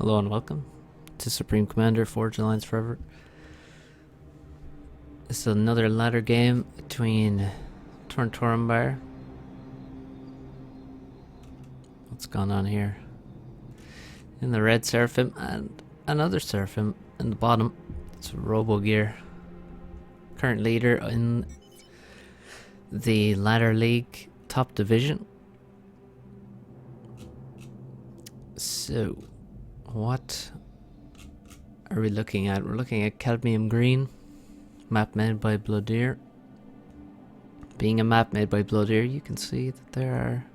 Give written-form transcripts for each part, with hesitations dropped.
Hello and welcome to Supreme Commander Forge Alliance Forever. This is another ladder game between Turin. What's going on here? In the red Seraphim and another Seraphim in the bottom. It's Robogear. Current leader in the Ladder League top division. So, what are we looking at? We're looking at Cadmium Green, map made by Robogear. Being a map made by Robogear, you can see that there are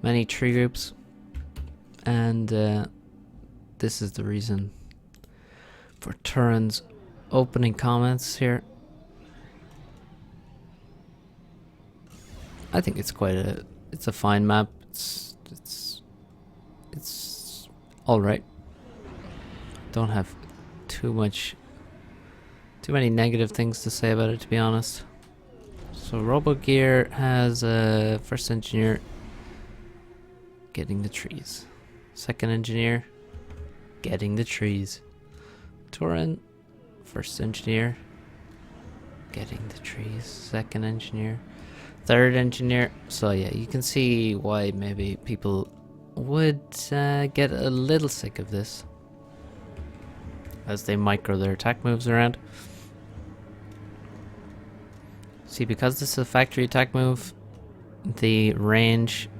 many tree groups, and this is the reason for Turin's opening comments here. I think it's it's a fine map. It's all right. Don't have too many negative things to say about it, to be honest. So Robogear has first engineer getting the trees, second engineer getting the trees. Turin, first engineer getting the trees, second engineer, third engineer. So yeah, you can see why maybe people would get a little sick of this as they micro their attack moves around. See, because this is a factory attack move, the range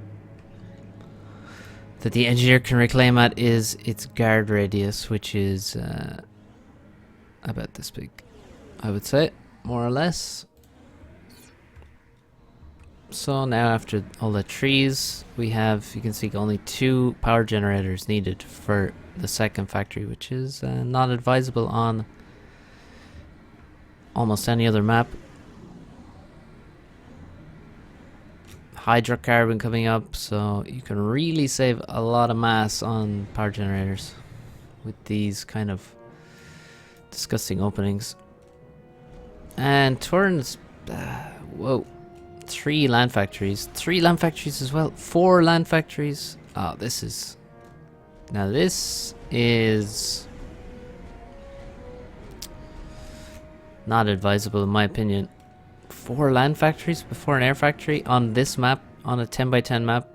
that the engineer can reclaim at is its guard radius, which is about this big, I would say, more or less. So now after all the trees, we have, you can see, only 2 power generators needed for the second factory, which is not advisable on almost any other map. Hydrocarbon coming up, so you can really save a lot of mass on power generators with these kind of disgusting openings. And Turin's whoa, 3 land factories as well, 4 land factories. Oh, this is not advisable in my opinion. 4 land factories before an air factory on this map, on a 10x10 map.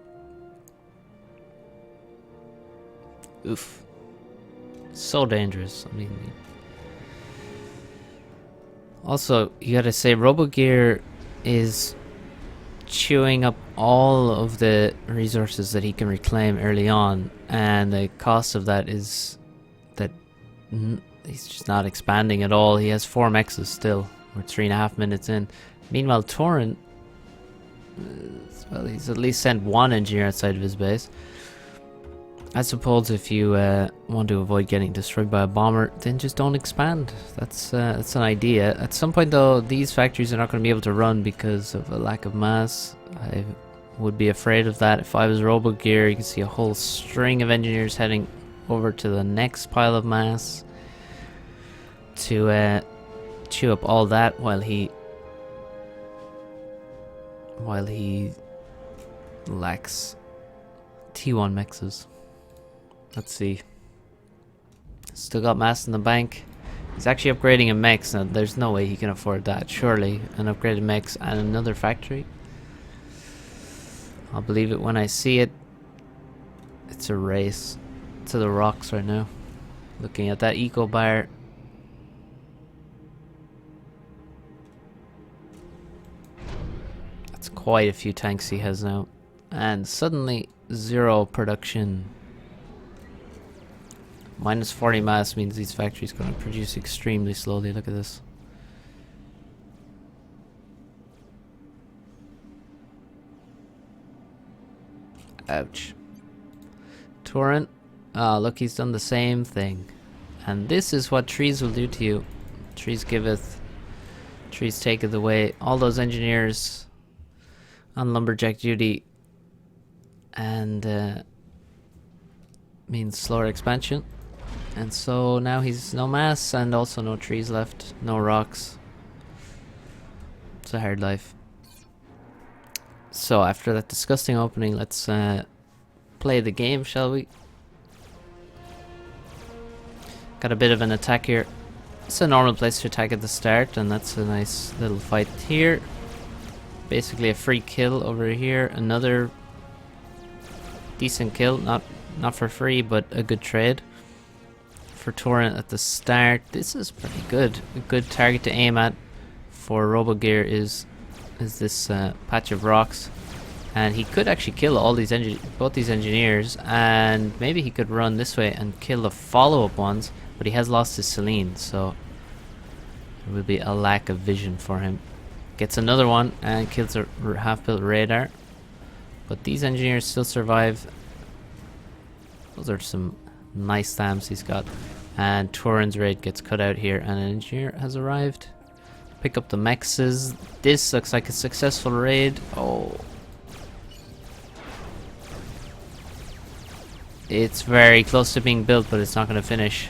Oof. So dangerous. I mean, also, you gotta say, Robogear is chewing up all of the resources that he can reclaim early on, and the cost of that is that he's just not expanding at all. He has 4 mexes still. We're 3.5 minutes in. Meanwhile, Turin, well, he's at least sent 1 engineer outside of his base. I suppose if you want to avoid getting destroyed by a bomber, then just don't expand. That's an idea. At some point, though, these factories are not going to be able to run because of a lack of mass. I would be afraid of that. If I was Robogear, you can see a whole string of engineers heading over to the next pile of mass to chew up all that while he lacks T1 mexes. Let's see. Still got mass in the bank. He's actually upgrading a mex. Now, there's no way he can afford that. Surely, an upgraded mex and another factory. I'll believe it when I see it. It's a race to the rocks right now. Looking at that eco bar. That's quite a few tanks he has now. And suddenly, 0 production. Minus 40 mass means these factories going to produce extremely slowly. Look at this. Ouch. Turin. Ah, look, he's done the same thing. And this is what trees will do to you. Trees giveth, trees taketh away. All those engineers on lumberjack duty, and means slower expansion. And so now he's no mass and also no trees left, no rocks. It's a hard life. So after that disgusting opening, let's play the game, shall we? Got a bit of an attack here. It's a normal place to attack at the start, and that's a nice little fight here. Basically a free kill over here. Another decent kill, not for free, but a good trade for Turin at the start. This is pretty good. A good target to aim at for Robogear is this patch of rocks, and he could actually kill all these both these engineers, and maybe he could run this way and kill the follow-up ones. But he has lost his Celine, so there will be a lack of vision for him. Gets another one and kills a half-built radar. But these engineers still survive. Those are some nice stamps he's got. And Turin's raid gets cut out here, and an engineer has arrived. Pick up the mexes. This looks like a successful raid. Oh. It's very close to being built, but it's not going to finish.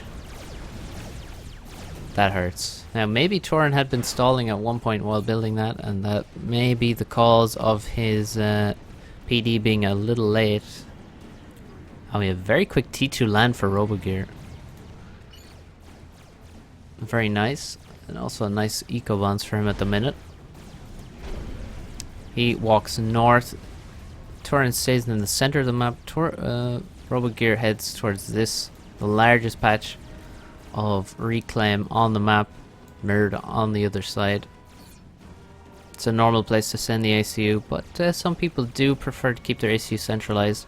That hurts. Now, maybe Turin had been stalling at one point while building that, and that may be the cause of his PD being a little late. And we have very quick T2 land for Robogear. Very nice. And also a nice eco bonds for him at the minute. He walks north. Turin stays in the center of the map. Robogear heads towards this, the largest patch of reclaim on the map, mirrored on the other side. It's a normal place to send the ACU, but some people do prefer to keep their ACU centralized.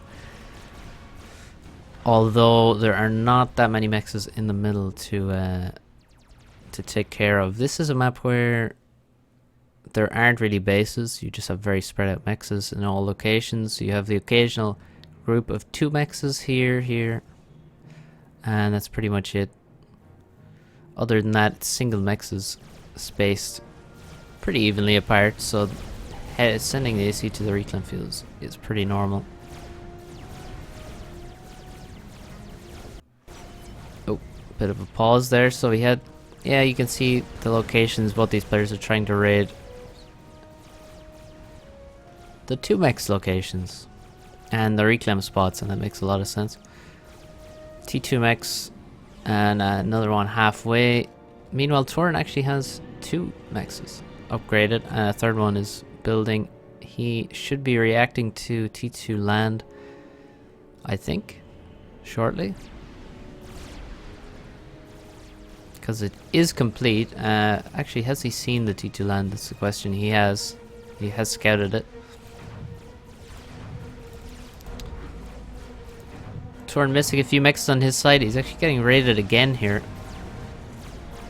Although there are not that many mexes in the middle to take care of. This is a map where there aren't really bases. You just have very spread out mexes in all locations. You have the occasional group of 2 mexes here, and that's pretty much it. Other than that, it's single mexes spaced pretty evenly apart, so sending the AC to the reclaim fields is pretty normal. Oh, bit of a pause there. So we had, yeah, you can see the locations both these players are trying to raid. The 2 mex locations and the reclaim spots, and that makes a lot of sense. T2 mex and another one halfway. Meanwhile, Turin actually has 2 mexes upgraded, and a third one is building. He should be reacting to T2 land, I think, shortly, because it is complete. Actually, has he seen the T2 land? That's the question. He has scouted it. Turin missing a few mexes on his side. He's actually getting raided again here,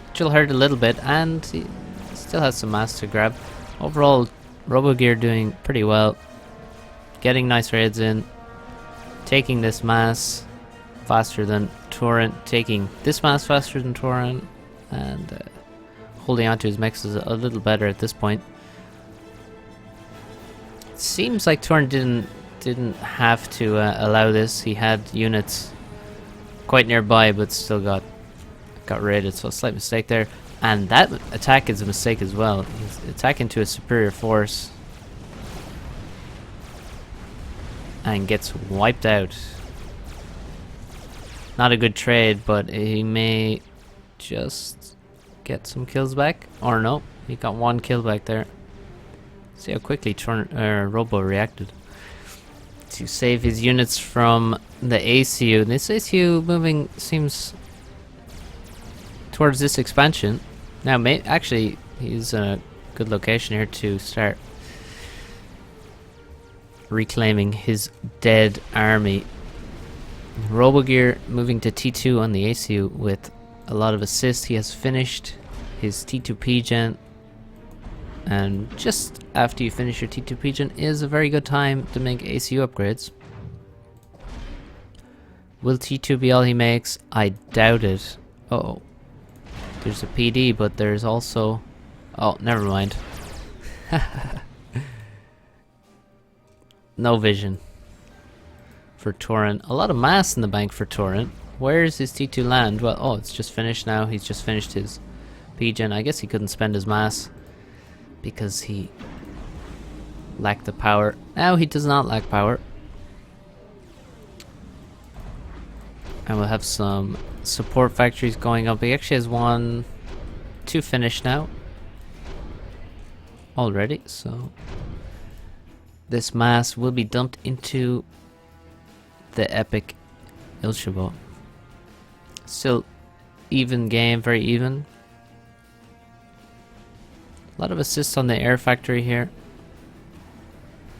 which will hurt a little bit, and he still has some mass to grab. Overall, Robogear doing pretty well, getting nice raids in, taking this mass faster than Turin, taking this mass faster than Turin, and holding on to his mexes a little better at this point. It seems like Turin didn't have to allow this. He had units quite nearby, but still got raided, so a slight mistake there. And that attack is a mistake as well. He's attacking to a superior force and gets wiped out. Not a good trade, but he may just get some kills back. Or no, he got 1 kill back there. See how quickly Robo reacted to save his units from the ACU. This ACU moving seems towards this expansion. Now, actually, he's in a good location here to start reclaiming his dead army. Robogear moving to T2 on the ACU with a lot of assist. He has finished his T2P gen, and just after you finish your T2P gen is a very good time to make ACU upgrades. Will T2 be all he makes? I doubt it. Uh-oh. There's a PD, but there's also... Oh, never mind. No vision for Turin. A lot of mass in the bank for Turin. Where is his T2 land? Well, oh, it's just finished now. He's just finished his P-gen. I guess he couldn't spend his mass because he lacked the power. Now he does not lack power. And we'll have some support factories going up. He actually has two finished now already, so this mass will be dumped into the epic Ilshabo. Still even game, very even. A lot of assists on the air factory here.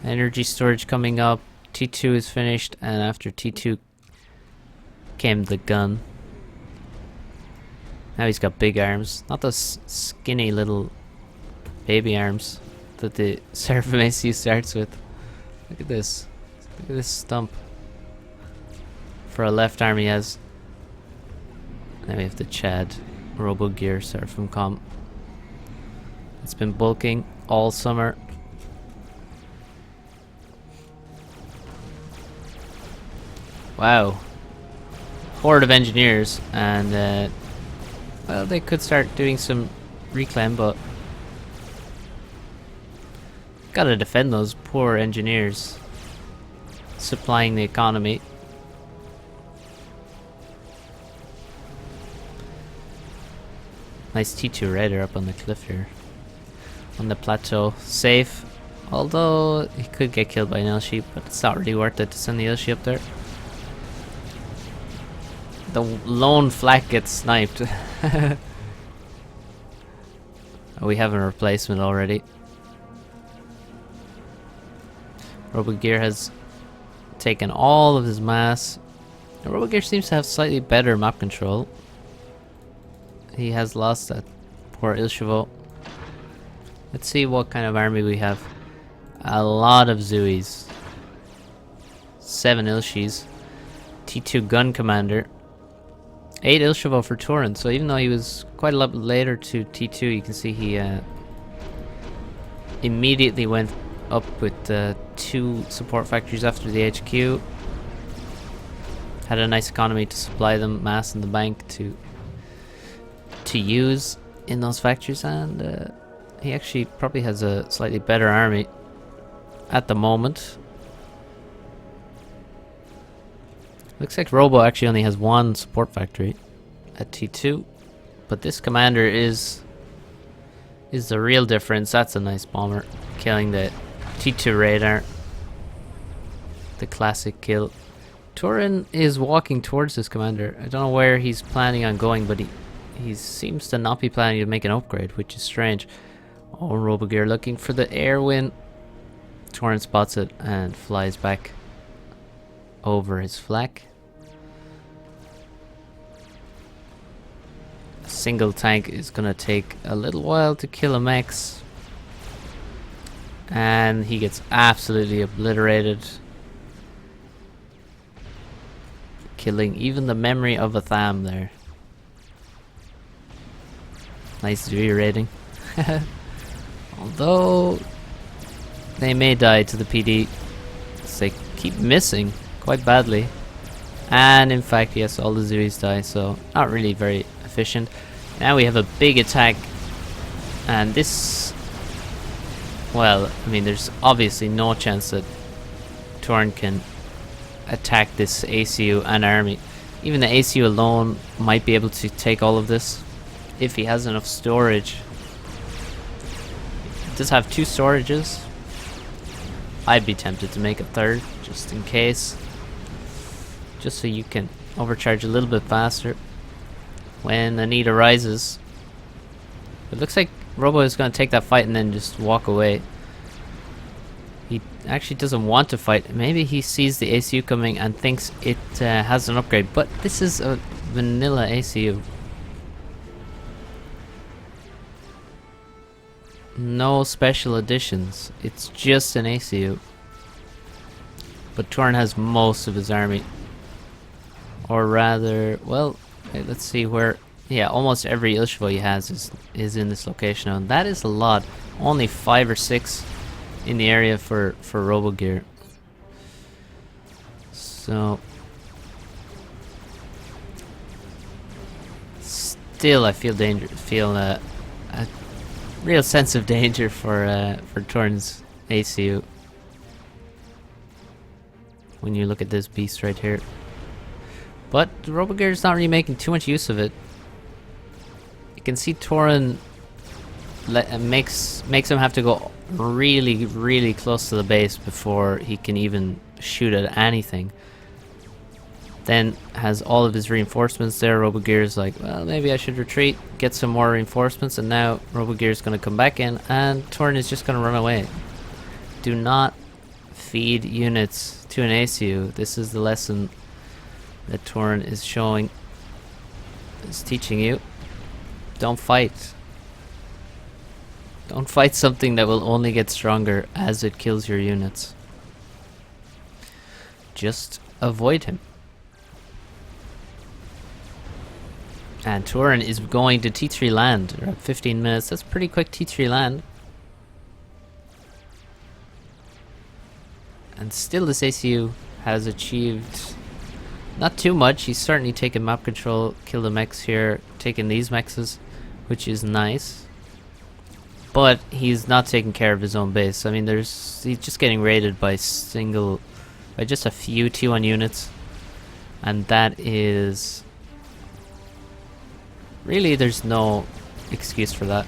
Energy storage coming up. T2 is finished, and after T2 came the gun. Now he's got big arms, not those skinny little baby arms that the Seraphim ACU starts with. Look at this. Look at this stump. For a left arm he has. Now we have the Chad Robogear Seraphim comp. It's been bulking all summer. Wow. Horde of engineers, and well, they could start doing some reclaim, but gotta defend those poor engineers supplying the economy. Nice T2 Raider up on the cliff here. On the plateau. Safe. Although he could get killed by an Ilshi, but it's not really worth it to send the Ilshi up there. The lone flak gets sniped. We have a replacement already. Robogear has taken all of his mass. Robogear seems to have slightly better map control. He has lost that poor Ilshavo. Let's see what kind of army we have. A lot of Zuis. 7 Ilshis. T2 gun commander. 8 Ilshavo for Turin. So even though he was quite a lot later to T2, you can see he immediately went up with 2 support factories after the HQ. Had a nice economy to supply them, mass in the bank to use in those factories, and he actually probably has a slightly better army at the moment. Looks like Robo actually only has 1 support factory at T2, but this commander is the real difference. That's a nice bomber, killing the T2 radar. The classic kill. Turin is walking towards this commander. I don't know where he's planning on going, but he seems to not be planning to make an upgrade, which is strange. Oh, Robogear looking for the air win. Turin spots it and flies back over his flak. A single tank is gonna take a little while to kill a mechs. And he gets absolutely obliterated. Killing even the memory of a Tham there. Nice Zui rating. Although they may die to the PD, they keep missing quite badly. And in fact, yes, all the Zuis die, so not really very efficient. Now we have a big attack, and this, well, I mean, there's obviously no chance that Turin can attack this ACU and army. Even the ACU alone might be able to take all of this if he has enough storage. He does have 2 storages. I'd be tempted to make a 3rd just in case, just so you can overcharge a little bit faster when the need arises. It looks like Robo is going to take that fight and then just walk away. He actually doesn't want to fight. Maybe he sees the ACU coming and thinks it has an upgrade, but this is a vanilla ACU. No special additions. It's just an ACU. But Turin has most of his army. Or rather, well, okay, let's see where. Yeah, almost every Ilshavo he has is in this location now. And that is a lot. Only 5 or 6 in the area for Robogear. So still, I feel a real sense of danger for Turin's ACU. When you look at this beast right here, But Robogear is not really making too much use of it. You can see Turin makes him have to go really, really close to the base before he can even shoot at anything. Then has all of his reinforcements there. Robogear is like, well, maybe I should retreat, get some more reinforcements, and now Robogear is going to come back in, and Turin is just going to run away. Do not feed units to an ACU. This is the lesson that Turin is showing, is teaching you. Don't fight. Don't fight something that will only get stronger as it kills your units. Just avoid him. And Turin is going to T3 land. We're at 15 minutes. That's pretty quick T3 land. And still this ACU has achieved not too much. He's certainly taken map control, killed the mechs here, taken these mechs, which is nice. But he's not taking care of his own base. I mean, he's just getting raided by just a few T1 units. And that is... really, there's no excuse for that.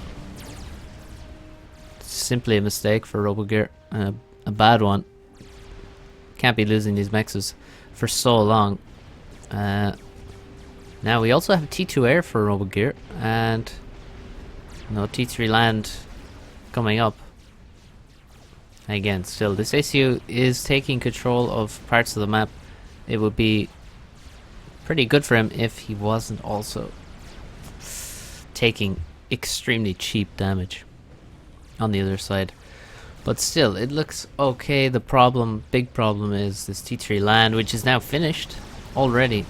It's simply a mistake for Robogear. A bad one. Can't be losing these mexes for so long. Now we also have T2 air for Robogear, and no T3 land coming up. Again, still, this ACU is taking control of parts of the map. It would be pretty good for him if he wasn't also taking extremely cheap damage on the other side. But still, it looks okay. The big problem is this T3 land, which is now finished already.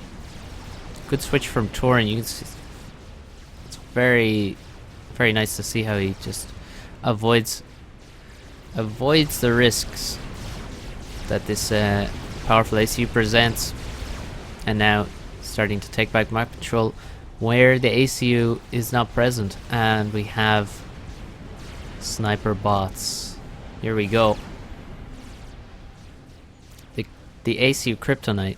Good switch from Turin. You can see it's very, very nice to see how he just avoids the risks that this powerful ACU presents, and now starting to take back map control where the ACU is not present, and we have sniper bots. Here we go. The ACU Kryptonite.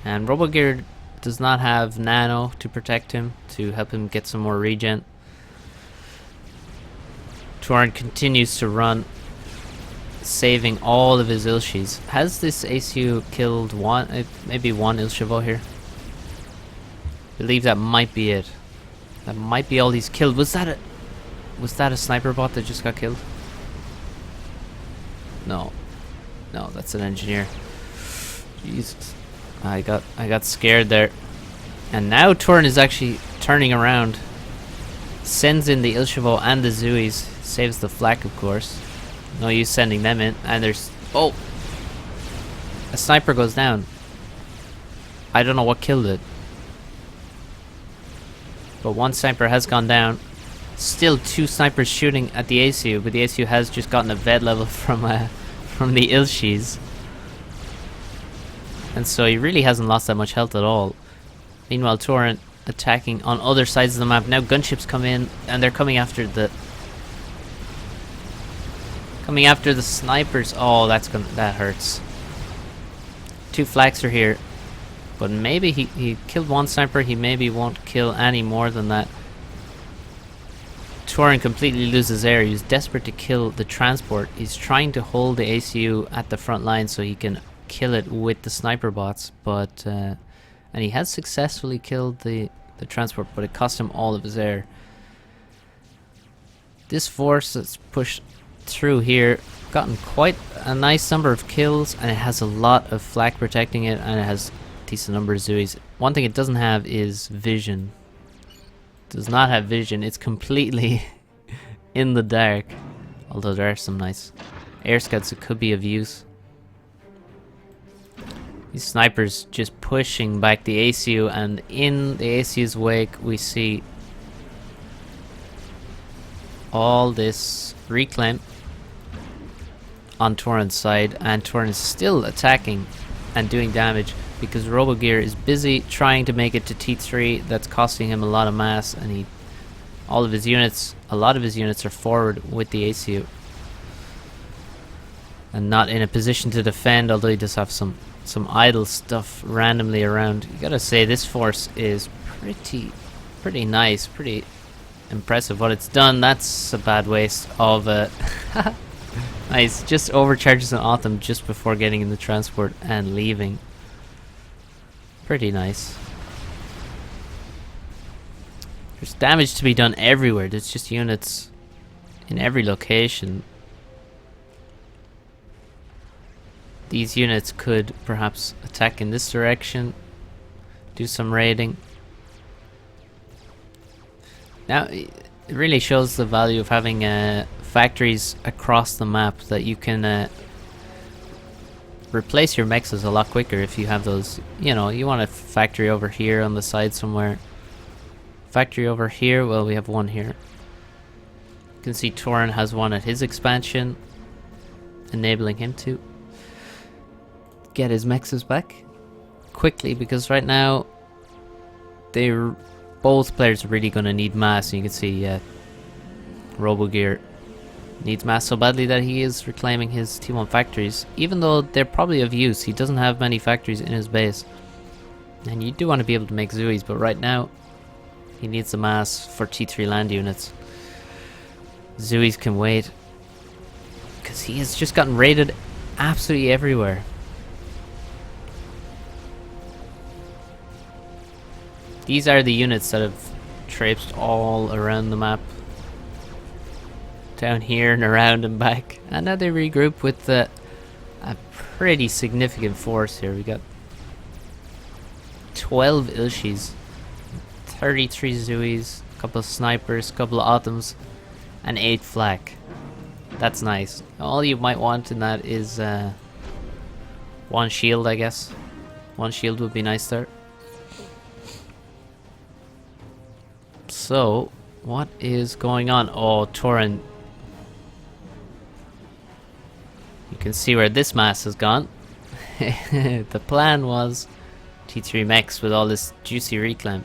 And Robogear does not have nano to protect him, to help him get some more regen. Turin continues to run, saving all of his Ilshis. Has this ACU killed maybe one Ilshevo here? I believe that might be it. That might be all he's killed. Was that a sniper bot that just got killed? No, that's an engineer. Jesus, I got scared there. And now Turin is actually turning around, sends in the Ilshevo and the Zuis, saves the flak, of course. No use sending them in. And there's a sniper goes down. I don't know what killed it, but one sniper has gone down. Still two snipers shooting at the ACU, but the ACU has just gotten a vet level from the Ilshis. And so he really hasn't lost that much health at all. Meanwhile, Turin attacking on other sides of the map. Now gunships come in, and they're coming after the snipers. Oh, that hurts. Two flags are here, but maybe he killed one sniper. He maybe won't kill any more than that. Turin completely loses air. He's desperate to kill the transport. He's trying to hold the ACU at the front line so he can kill it with the sniper bots, but and he has successfully killed the transport, but it cost him all of his air. This force that's pushed through here gotten quite a nice number of kills, and it has a lot of flak protecting it, and it has a decent number of Zuis. One thing it doesn't have is vision. Does not have vision. It's completely in the dark, although there are some nice air scouts that could be of use. These snipers just pushing back the ACU, and in the ACU's wake we see all this reclaim on Turin's side, and Turin is still attacking and doing damage because Robogear is busy trying to make it to T3. That's costing him a lot of mass, and a lot of his units are forward with the ACU and not in a position to defend, although he does have some some idle stuff randomly around. You gotta say this force is pretty nice, pretty impressive what it's done. That's a bad waste of nice, just overcharges an Autumn just before getting in the transport and leaving. Pretty nice. There's damage to be done everywhere. There's just units in every location. These units could perhaps attack in this direction, do some raiding. Now, it really shows the value of having factories across the map, that you can replace your mexes a lot quicker if you have those. You know, you want a factory over here on the side somewhere. Factory over here, well, we have one here. You can see Turin has one at his expansion, enabling him to get his mexes back quickly, because right now both players are really going to need mass. You can see Robogear needs mass so badly that he is reclaiming his T1 factories, even though they're probably of use. He doesn't have many factories in his base, and you do want to be able to make Zuis, but right now he needs the mass for T3 land units. Zuis can wait, because he has just gotten raided absolutely everywhere. These are the units that have traipsed all around the map. Down here and around and back. And now they regroup with a pretty significant force here. We got 12 Ilshis, 33 Zuis, a couple of snipers, a couple of Autumns, and 8 flak. That's nice. All you might want in that is one shield, I guess. One shield would be nice there. So, what is going on? Oh, Turin. You can see where this mass has gone. The plan was T3 mechs with all this juicy reclaim.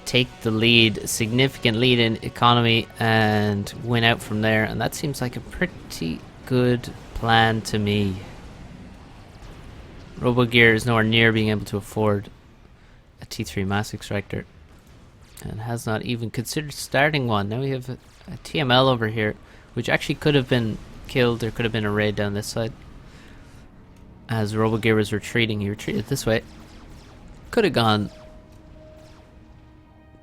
Take the lead, significant lead in economy, and win out from there. And that seems like a pretty good plan to me. Robogear is nowhere near being able to afford a T3 mass extractor, and has not even considered starting one. Now we have a TML over here, which actually could have been killed. There could have been a raid down this side. As Robogear was retreating, he retreated this way. Could have gone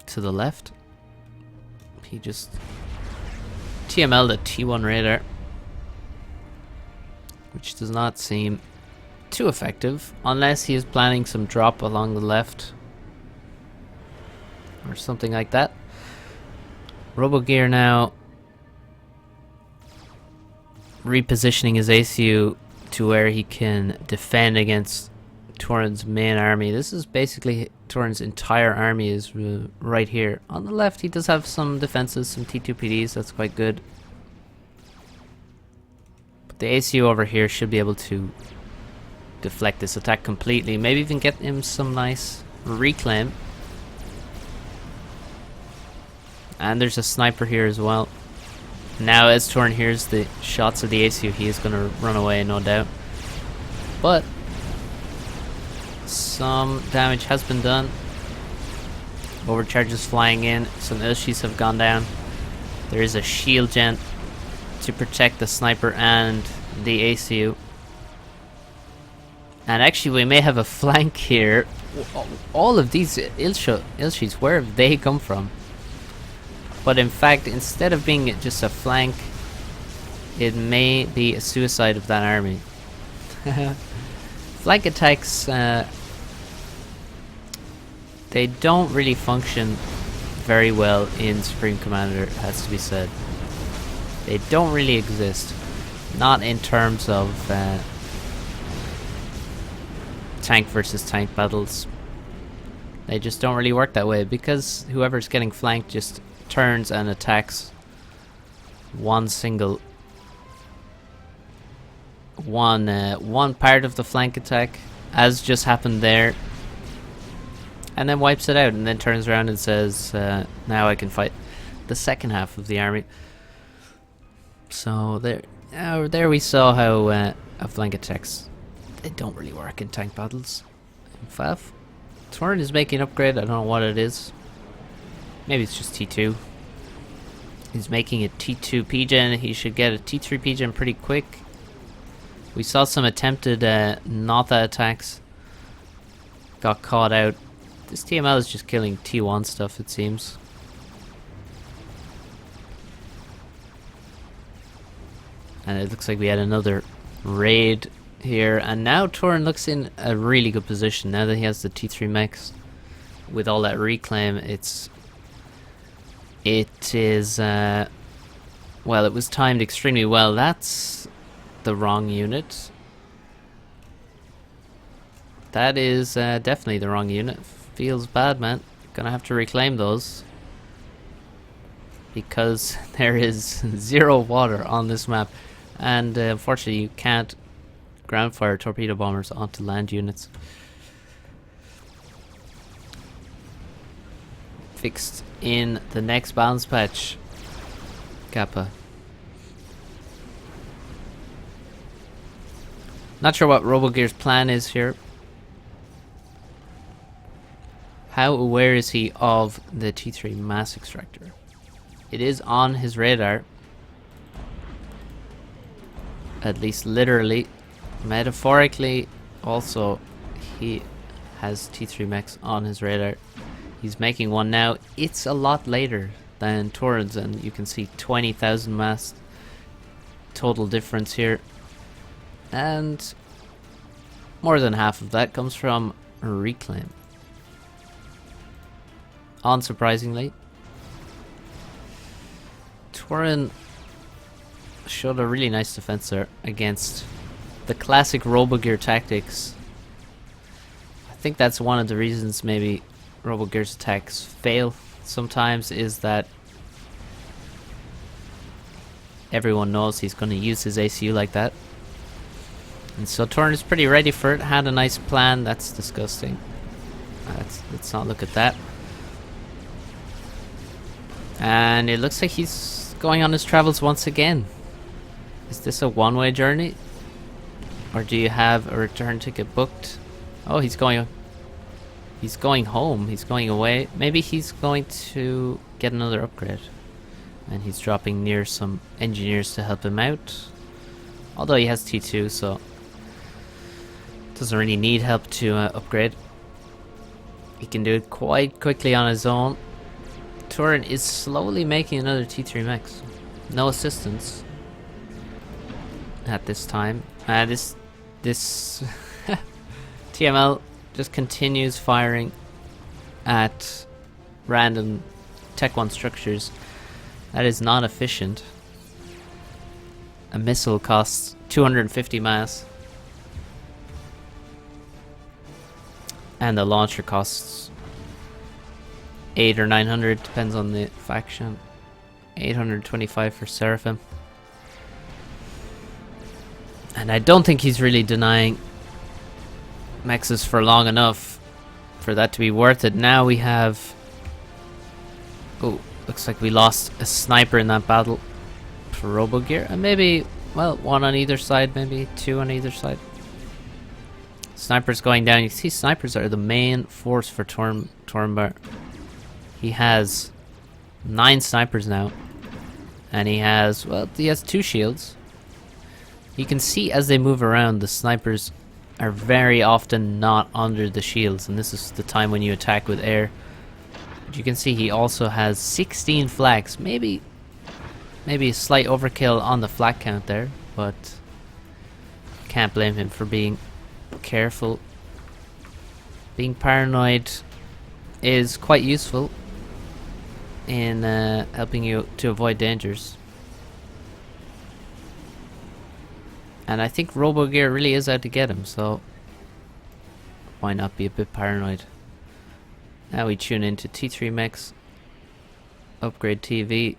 to the left. He just TML'd a T1 radar, which does not seem too effective, unless he is planning some drop along the left or something like that. Robogear now repositioning his ACU to where he can defend against Turin's main army. This is basically Turin's entire army is right here. On the left he does have some defenses, some T2PDs, that's quite good. But the ACU over here should be able to deflect this attack completely, maybe even get him some nice reclaim. And there's a sniper here as well. Now as Turin hears the shots of the ACU, he is going to run away, no doubt. But some damage has been done. Overcharges flying in. Some Ilshis have gone down. There is a shield gen to protect the sniper and the ACU. And actually we may have a flank here. All of these Ilshis, where have they come from? But in fact, instead of being just a flank, it may be a suicide of that army. Flank attacks, they don't really function very well in Supreme Commander, it has to be said. They don't really exist. Not in terms of tank versus tank battles. They just don't really work that way, because whoever's getting flanked just turns and attacks one part of the flank attack, as just happened there, and then wipes it out, and then turns around and says, now I can fight the second half of the army. So there we saw how flank attacks, they don't really work in tank battles. In FAF. Turin is making an upgrade, I don't know what it is. Maybe it's just T2. He's making a T2 P-Gen, he should get a T3 P-Gen pretty quick. We saw some attempted Notha attacks. Got caught out. This TML is just killing T1 stuff, it seems. And it looks like we had another raid here. And now Turin looks in a really good position. Now that he has the T3 mechs. With all that reclaim, it is... well, it was timed extremely well. That's the wrong unit. That is definitely the wrong unit. Feels bad, man. Gonna have to reclaim those. Because there is 0 water on this map. And unfortunately you can't ground fire torpedo bombers onto land units. Fixed in the next balance patch. Kappa. Not sure what Robogear's plan is here. How aware is he of the T3 mass extractor? It is on his radar. At least literally. Metaphorically, also, he has T3 mechs on his radar. He's making one now. It's a lot later than Turin's, and you can see 20,000 mass total difference here. And more than half of that comes from reclaim. Unsurprisingly, Turin showed a really nice defense there against the classic Robogear tactics. I think that's one of the reasons maybe Robogear's attacks fail sometimes, is that everyone knows he's going to use his ACU like that. And so Turin is pretty ready for it. Had a nice plan. That's disgusting. Let's not look at that. And it looks like he's going on his travels once again. Is this a one-way journey? Or do you have a return ticket booked? Oh, he's going home. He's going away. Maybe he's going to get another upgrade. And he's dropping near some engineers to help him out. Although he has T2, so doesn't really need help to upgrade. He can do it quite quickly on his own. Turin is slowly making another T3 mechs. No assistance at this time. This TML just continues firing at random Tech 1 structures. That is not efficient. A missile costs 250 mass. And the launcher costs 800 or 900, depends on the faction. 825 for Seraphim. And I don't think he's really denying mexes for long enough for that to be worth it. Now we have... Oh, looks like we lost a sniper in that battle for Robogear. And maybe, well, one on either side, maybe two on either side. Snipers going down. You see, snipers are the main force for Tormbar. He has 9 snipers now. And he has, well, he has 2 shields. You can see as they move around, the snipers are very often not under the shields. And this is the time when you attack with air. But you can see he also has 16 flags. Maybe a slight overkill on the flag count there. But can't blame him for being careful. Being paranoid is quite useful in helping you to avoid dangers. And I think Robogear really is out to get him, so why not be a bit paranoid? Now we tune into T3 mechs, upgrade TV.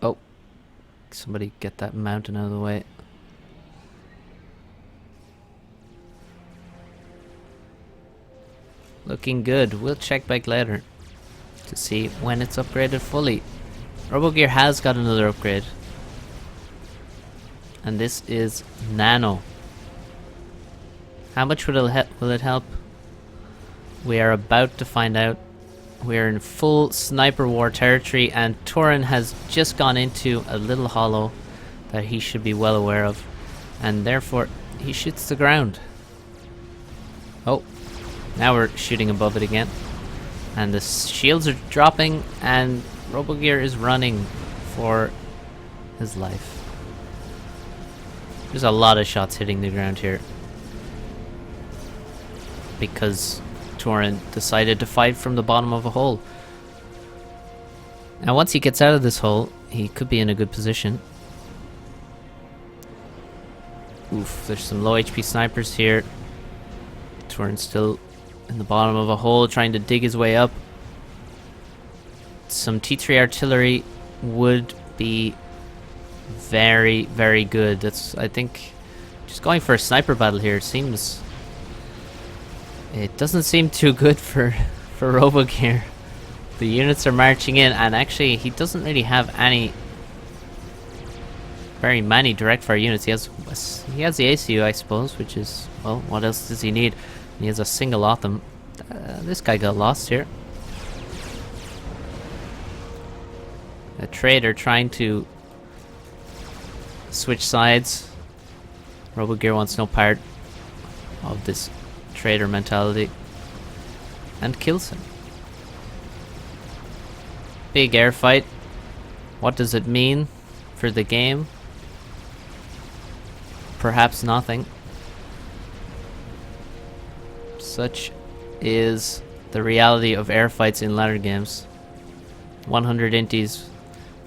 Oh, somebody get that mountain out of the way. Looking good. We'll check back later to see when it's upgraded fully. Robogear has got another upgrade. And this is Nano. How much will it help? We are about to find out. We're in full sniper war territory, and Turin has just gone into a little hollow that he should be well aware of, and therefore he shoots the ground. Oh, now we're shooting above it again, and the shields are dropping, and Robogear is running for his life. There's a lot of shots hitting the ground here because Turin decided to fight from the bottom of a hole. Now once he gets out of this hole, he could be in a good position. Oof, there's some low HP snipers here. Turin's still in the bottom of a hole trying to dig his way up. Some T3 artillery would be very, very good. That's, I think, just going for a sniper battle here seems... It doesn't seem too good for Robogear. The units are marching in, and actually he doesn't really have very many direct fire units. He has the ACU, I suppose, which is, well, what else does he need? He has a single Otham. This guy got lost here. A traitor trying to switch sides. Robogear wants no part of this traitor mentality and kills him. Big air fight. What does it mean for the game? Perhaps nothing. Such is the reality of air fights in ladder games. 100 inties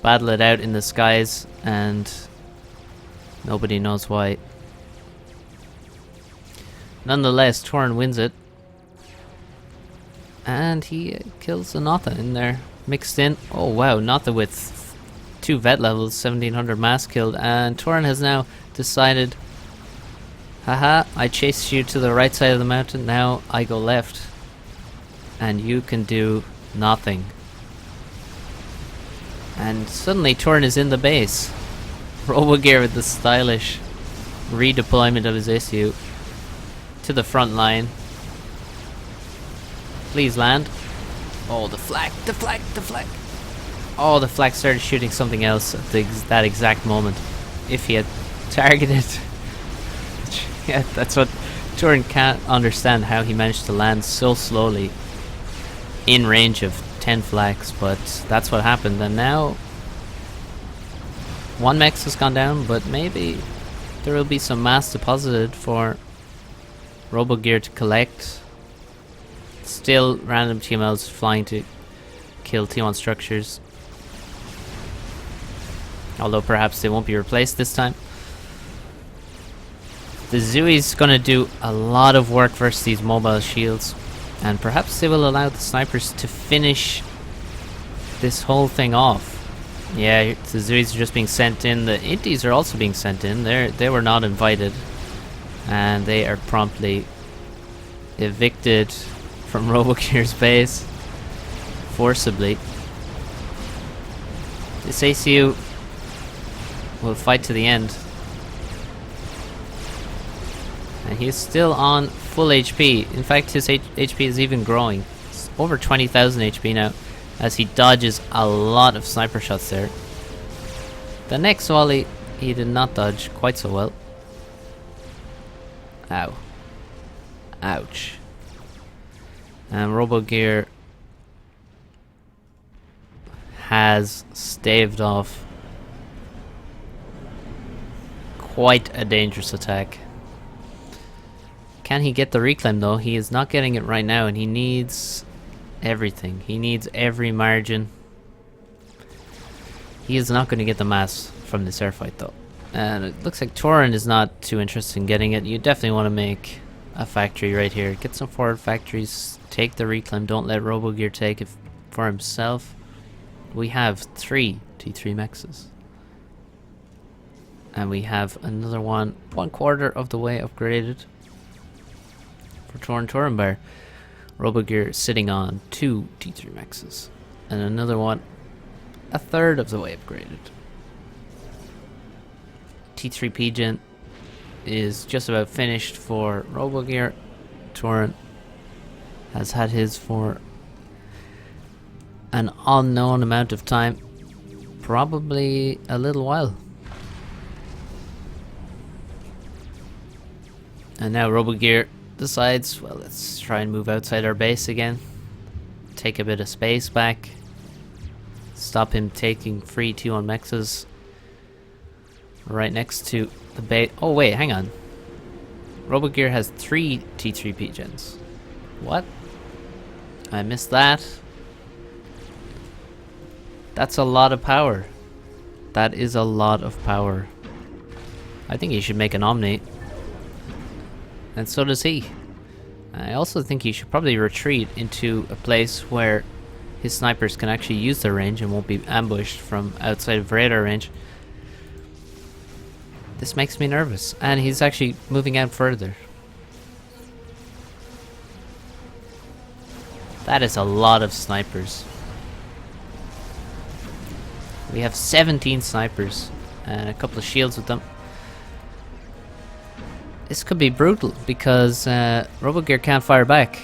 battle it out in the skies, and nobody knows why. Nonetheless, Turin wins it. And he kills a Notha in there. Mixed in. Oh wow, Notha with 2 vet levels, 1700 mass killed. And Turin has now decided, haha, I chased you to the right side of the mountain, now I go left. And you can do nothing. And suddenly Turin is in the base. Robogear with the stylish redeployment of his ACU to the front line. Please land. Oh, the flak, the flak, the flak. Oh, the flak started shooting something else at that exact moment. If he had targeted. Yeah, that's what Turin can't understand, how he managed to land so slowly in range of 10 flaks, but that's what happened. And now one mech has gone down, but maybe there will be some mass deposited for Robogear to collect. Still random TMLs flying to kill T1 structures, although perhaps they won't be replaced this time. The Zui's gonna do a lot of work versus these mobile shields, and perhaps they will allow the snipers to finish this whole thing off. Yeah, the Zui's are just being sent in. The Inties are also being sent in. They were not invited, and they are promptly evicted from Robogear's base forcibly. This ACU will fight to the end, and he's still on full HP. In fact, his HP is even growing. It's over 20,000 HP now, as he dodges a lot of sniper shots there. The next volley he did not dodge quite so well. Ow. Ouch. And Robogear has staved off quite a dangerous attack. Can he get the reclaim though? He is not getting it right now, and he needs everything. He needs every margin. He is not going to get the mass from this airfight though. And it looks like Turin is not too interested in getting it. You definitely want to make a factory right here. Get some forward factories. Take the reclaim. Don't let Robogear take it for himself. We have 3 T3 mexes. And we have another one 1/4 of the way upgraded for Turin Bear. Robogear sitting on 2 T3 mexes. And another one 1/3 of the way upgraded. T3 Pigeon is just about finished for Robogear. Turin has had his for an unknown amount of time. Probably a little while. And now Robogear decides, well, let's try and move outside our base again. Take a bit of space back. Stop him taking free 2 on mexes. Right next to the base. Oh wait, hang on. Robogear has 3 T3 Pigeons. What? I missed that. That's a lot of power. That is a lot of power. I think he should make an Omni. And so does he. I also think he should probably retreat into a place where his snipers can actually use their range and won't be ambushed from outside of radar range. This makes me nervous. And he's actually moving out further. That is a lot of snipers. We have 17 snipers and a couple of shields with them. This could be brutal because Robogear can't fire back.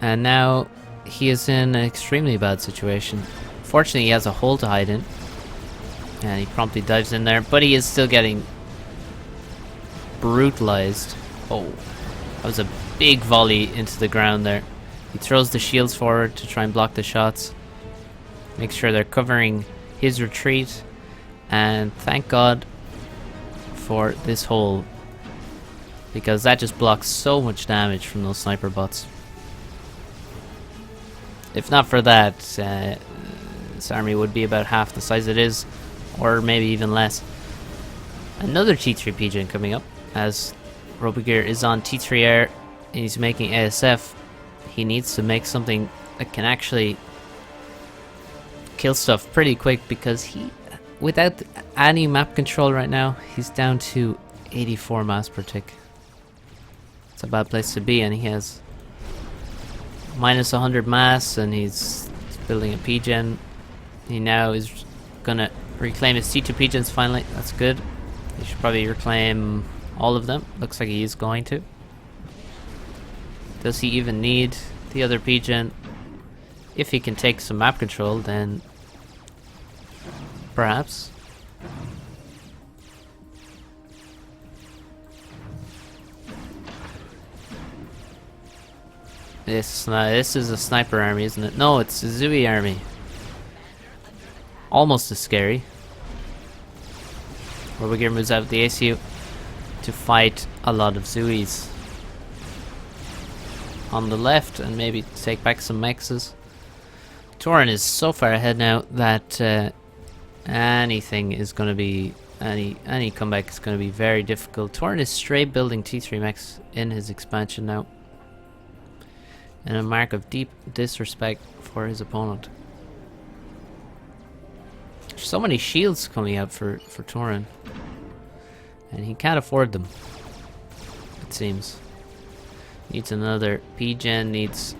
And now he is in an extremely bad situation. Fortunately, he has a hole to hide in. And he promptly dives in there, but he is still getting brutalized. Oh, that was a big volley into the ground there. He throws the shields forward to try and block the shots. Make sure they're covering his retreat. And thank God for this hole, because that just blocks so much damage from those sniper bots. If not for that, this army would be about half the size it is, or maybe even less. Another T3 Pigeon coming up, as Robogear is on T3 air and he's making ASF. He needs to make something that can actually kill stuff pretty quick, because he, without any map control right now, he's down to 84 mass per tick. It's a bad place to be, and he has minus 100 mass, and he's building a Pigeon. He now is gonna reclaim his T2 Pigeons finally. That's good. He should probably reclaim all of them. Looks like he is going to. Does he even need the other Pigeon? If he can take some map control, then perhaps. This is a sniper army, isn't it? No, it's a Zooey army. Almost as scary. Robogear moves out of the ACU to fight a lot of Zooeys on the left and maybe take back some mexes. Turin is so far ahead now that anything is going to be, any comeback is going to be very difficult. Turin is straight building T3 mechs in his expansion now, and a mark of deep disrespect for his opponent. There's so many shields coming out for Turin, and he can't afford them, it seems. Needs another Pigeon, needs...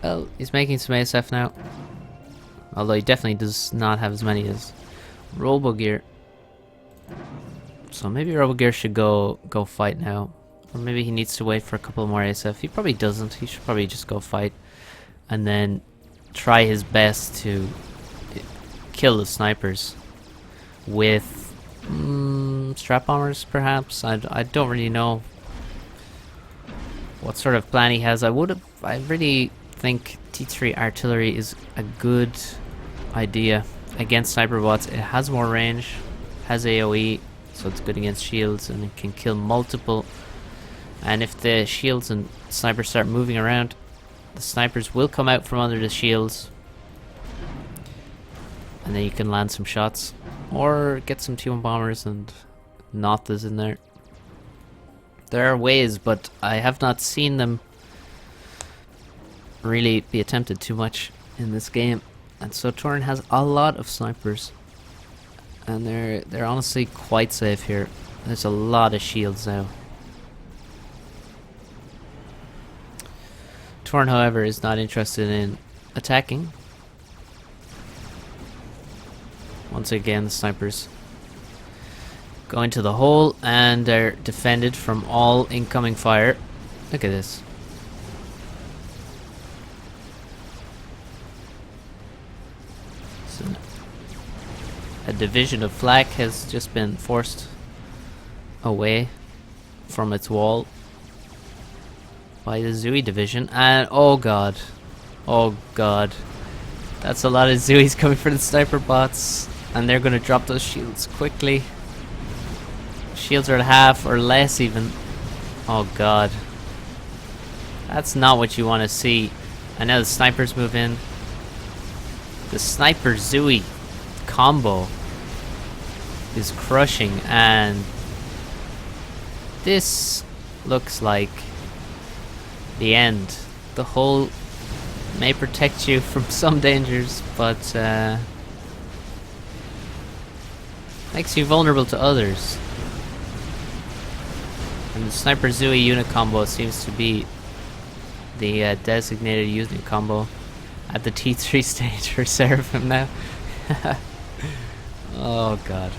Well, he's making some ASF now. Although he definitely does not have as many as Robogear. So maybe Robogear should go fight now. Or maybe he needs to wait for a couple more ASF. He probably doesn't. He should probably just go fight. And then try his best to kill the snipers with strap bombers, perhaps. I don't really know what sort of plan he has. I really think T3 artillery is a good idea against sniper bots. It has more range, has AoE, so it's good against shields, and it can kill multiple. And if the shields and snipers start moving around, the snipers will come out from under the shields, and then you can land some shots or get some T1 bombers and Nothas in there. There are ways, but I have not seen them really be attempted too much in this game. And so Turin has a lot of snipers, and they're honestly quite safe here. There's a lot of shields now. Turin, however, is not interested in attacking. Once again, the snipers Go into the hole, and they're defended from all incoming fire. Look at this. So a division of flak has just been forced away from its wall by the Zooey division, and oh god, that's a lot of Zooeys coming for the sniper bots, and they're gonna drop those shields quickly. Shields are at half or less even. Oh god, that's not what you want to see. And now the snipers move in. The sniper Zooey combo is crushing, and this looks like the end. The hole may protect you from some dangers, but makes you vulnerable to others. And the sniper Zooey unit combo seems to be the designated unit combo at the T3 stage for Seraphim now. Oh god.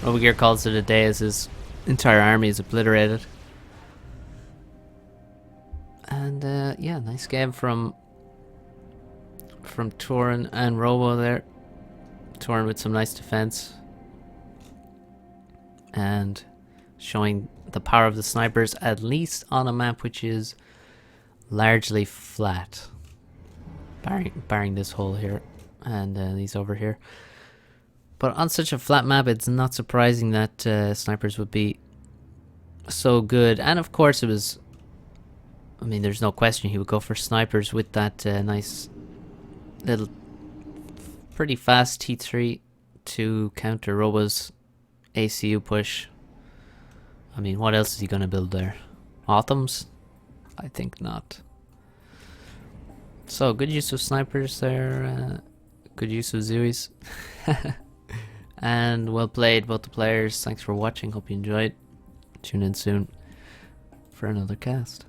Robogear calls it a day as his entire army is obliterated. And yeah, nice game from Turin and Robo there. Turin with some nice defense. And showing the power of the snipers, at least on a map which is largely flat. Barring this hole here and these over here. But on such a flat map, it's not surprising that snipers would be so good. And of course it was, I mean, there's no question he would go for snipers with that nice little pretty fast T3 to counter Robo's ACU push. I mean, what else is he gonna build there? Autumns? I think not. So, good use of snipers there, good use of Zooeys. And well played, both the players. Thanks for watching, hope you enjoyed. Tune in soon for another cast.